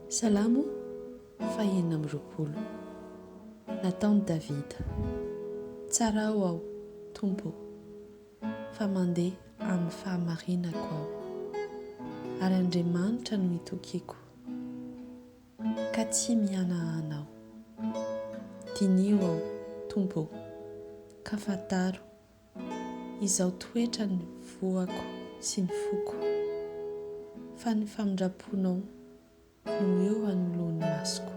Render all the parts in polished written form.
Salamo fahenina amin'ny roapolo. Nataony Davida. Tsara aho Tompo, fa mandeha amin'ny fahamarinako aho, ary Andriamanitra no mitokiko, ka tsy mihanahana aho. Dinio aho Tompo, ka fantaro izao toetra ny voako sy ny foko, fa ny famindraponao no eo anoloan'ny masoko,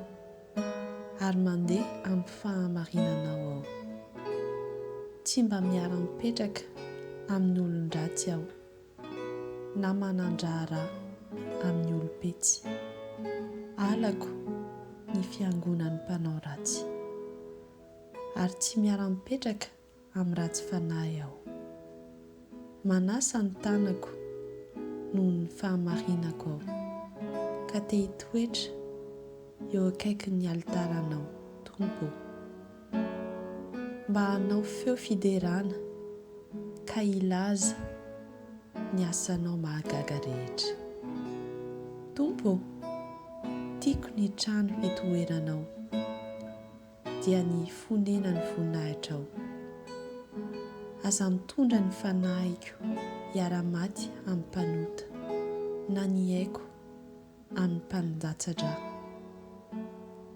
ary mandeha amin'ny fahamarinanao aho. Tsy mba miara-mipetraka amin'ny olon-dratsy aho, na manandrara amin'ny olom-petsy. Alako ny fiangonan'ny mpanao ratsy, ary tsy miara-mipetraka amin'ny ratsy fanahy aho. Manasa ny tanako noho ny fahamarinako aho, ka te hitoetra eo akaikin'ny altaranao Tompo, mba hanao feo fiderana ka hilaza ny asanao mahagaga rehetra. Tompo, tiako ny trano fitoeranao, dia ny fonenany voninahitra ao. Aza mitondra ny fanahiko hiara-maty amin'ny mpanota, na ny haiko amin'ny mpanondatsadra,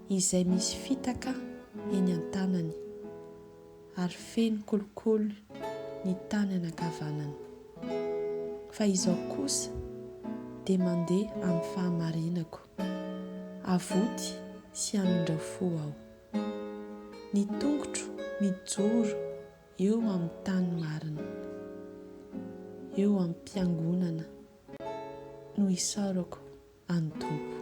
izay misy fitaka eny an-tanany, ary feno kolokolo ny tany anankavanany. Fa izaho kosa dia mandeha amin'ny fahamarinako, avoty sy hamindra fo aho. Ny tongotro mijoro eo amin'ny tany marina, eo amin'ny mpiangonana no isaorako any Tompo.